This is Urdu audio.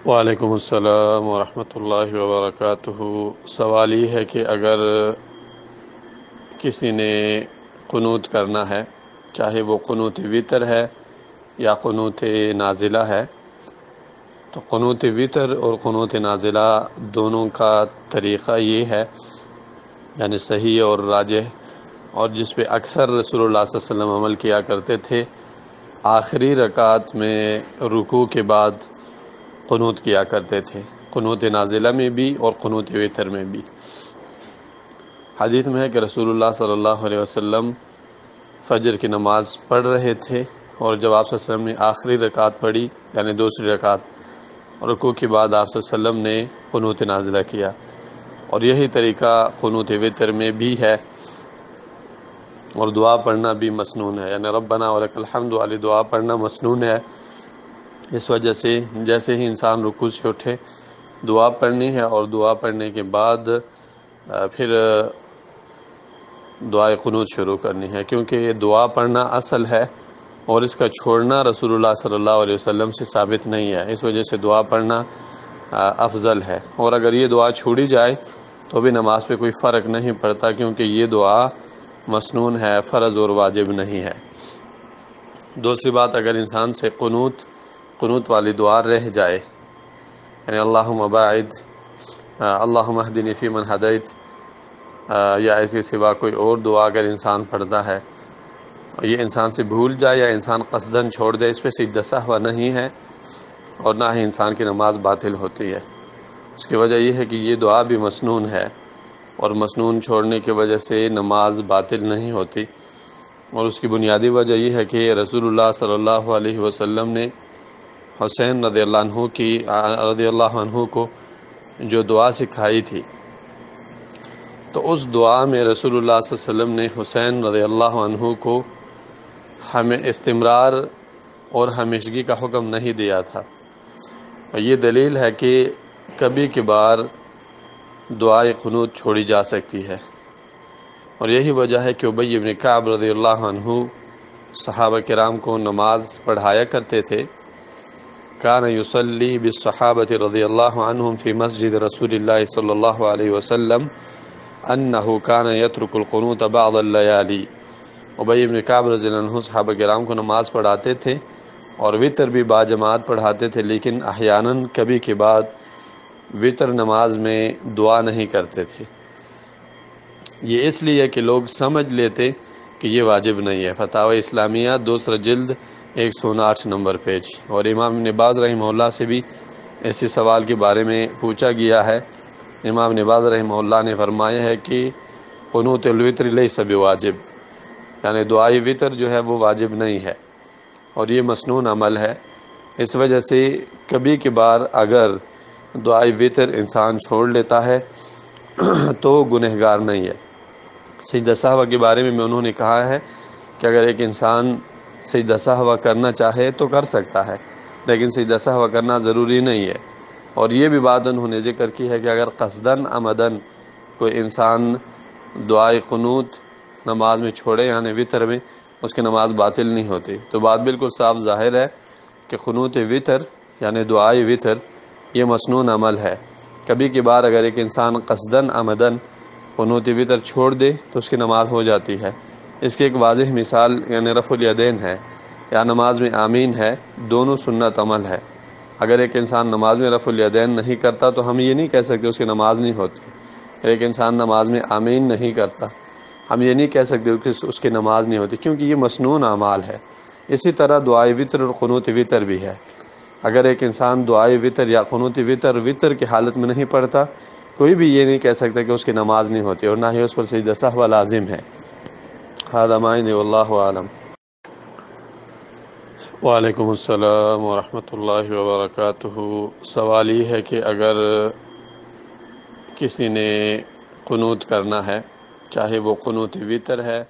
وعلیکم السلام ورحمۃ اللہ وبرکاتہ۔ سوال یہ ہے کہ اگر کسی نے قنوت کرنا ہے، چاہے وہ قنوت وتر ہے یا قنوت نازلہ ہے، تو قنوت وتر اور قنوت نازلہ دونوں کا طریقہ یہ ہے، یعنی صحیح اور راجح، اور جس پہ اکثر رسول اللہ صلی اللہ علیہ وسلم عمل کیا کرتے تھے، آخری رکعت میں رکوع کے بعد قنوت کیا کرتے تھے، قنوت نازلہ میں بھی اور قنوت وتر میں بھی۔ حدیث میں ہے کہ رسول اللہ صلی اللہ علیہ وسلم فجر کی نماز پڑھ رہے تھے، اور جب آپ صلی اللہ علیہ وسلم نے آخری رکعت پڑھی، یعنی دوسری رکعت، رکوع کے بعد آپ صلی اللہ علیہ وسلم نے قنوت نازلہ کیا، اور یہی طریقہ قنوت وتر میں بھی ہے، اور دعا پڑھنا بھی مسنون ہے، یعنی ربنا ولک الحمد والی دعا پڑھنا مسنون ہے۔ اس وجہ سے جیسے ہی انسان رکوع سے اٹھے دعا پڑھنی ہے، اور دعا پڑھنے کے بعد پھر دعائے قنوت شروع کرنی ہے، کیونکہ یہ دعا پڑھنا اصل ہے، اور اس کا چھوڑنا رسول اللہ صلی اللہ علیہ وسلم سے ثابت نہیں ہے، اس وجہ سے دعا پڑھنا افضل ہے۔ اور اگر یہ دعا چھوڑی جائے تو بھی نماز پہ کوئی فرق نہیں پڑتا، کیونکہ یہ دعا مسنون ہے، فرض اور واجب نہیں ہے۔ دوسری بات، اگر انسان سے قنوت والی دعا رہ جائے، یعنی اللہم باعد، اللہم اہدنی فیمن ہدیت، یا اس کے سوا کوئی اور دعا اگر انسان پڑھتا ہے، یہ انسان سے بھول جائے یا انسان قصداً چھوڑ دے، اس پہ سجدہ سہو نہیں ہے، اور نہ ہی انسان کی نماز باطل ہوتی ہے۔ اس کی وجہ یہ ہے کہ یہ دعا بھی مسنون ہے، اور مسنون چھوڑنے کی وجہ سے نماز باطل نہیں ہوتی، اور اس کی بنیادی وجہ یہ ہے کہ رسول اللہ صلی اللہ علیہ وسلم نے حسین رضی اللہ عنہ کو جو دعا سکھائی تھی، تو اس دعا میں رسول اللہ صلی اللہ علیہ وسلم نے حسین رضی اللہ عنہ کو ہمیں استمرار اور ہمیشگی کا حکم نہیں دیا تھا۔ یہ دلیل ہے کہ کبھی کبھار دعائے قنوت چھوڑی جا سکتی ہے، اور یہی وجہ ہے کہ ابی بن کعب رضی اللہ عنہ صحابہ کرام کو نماز پڑھایا کرتے تھے۔ کان یصلی بالصحابۃ رضی اللہ عنہم فی مسجد رسول اللہ صلی اللہ علیہ وسلم انہ کان یترک القنوت بعض اللیالی۔ ابی بن کعب رضی اللہ عنہ صحابہ کرام کو نماز پڑھاتے تھے، اور وتر بھی باجماعت پڑھاتے تھے، لیکن احیاناً کبھی کے بعد وتر نماز میں دعا نہیں کرتے تھے۔ یہ اس لیے کہ لوگ سمجھ لیتے کہ یہ واجب نہیں ہے۔ فتاوی اسلامیہ دوسرا جلد 159 نمبر پیج۔ اور امام ابن باز رحمہ اللہ سے بھی اسی سوال کے بارے میں پوچھا گیا ہے۔ امام ابن باز رحمہ اللہ نے فرمایا ہے کہ قنوت الوتر لیس بواجب، یعنی دعائی وتر جو ہے وہ واجب نہیں ہے، اور یہ مسنون عمل ہے۔ اس وجہ سے کبھی کبھار اگر دعائی وتر انسان چھوڑ لیتا ہے تو گنہگار نہیں ہے۔ سجدہ سہو کے بارے میں انہوں نے کہا ہے کہ اگر ایک انسان سجدہ سہو کرنا چاہے تو کر سکتا ہے، لیکن سجدہ سہو کرنا ضروری نہیں ہے۔ اور یہ بھی بات انہوں نے ذکر کی ہے کہ اگر قصداً عمدن کوئی انسان دعائے قنوت نماز میں چھوڑے، یعنی وتر میں، اس کی نماز باطل نہیں ہوتی۔ تو بات بالکل صاف ظاہر ہے کہ قنوت وتر یعنی دعائے وتر یہ مسنون عمل ہے۔ کبھی کبھار اگر ایک انسان قصداً عمدن قنوت وتر چھوڑ دے تو اس کی نماز ہو جاتی ہے۔ اس کی ایک واضح مثال یعنی رفع الیدین ہے، یا نماز میں آمین ہے، دونوں سنت عمل ہے۔ اگر ایک انسان نماز میں رفع الیدین نہیں کرتا تو ہم یہ نہیں کہہ سکتے اس کی نماز نہیں ہوتی۔ ایک انسان نماز میں آمین نہیں کرتا، ہم یہ نہیں کہہ سکتے کہ اس کی نماز نہیں ہوتی، کیونکہ یہ مسنون اعمال ہے۔ اسی طرح دعائے وتر اور قنوت وتر بھی ہے۔ اگر ایک انسان دعائے وتر یا قنوت وتر کی حالت میں نہیں پڑھتا، کوئی بھی یہ نہیں کہہ سکتا کہ اس کی نماز نہیں ہوتی، اور نہ ہی اس پر سجدہ سہو لازم ہے۔ ھذا ما عندی واللہ اعلم۔ وعلیکم السلام ورحمۃ اللہ وبرکاتہ۔ سوال یہ ہے کہ اگر کسی نے قنوت کرنا ہے، چاہے وہ قنوت وتر ہے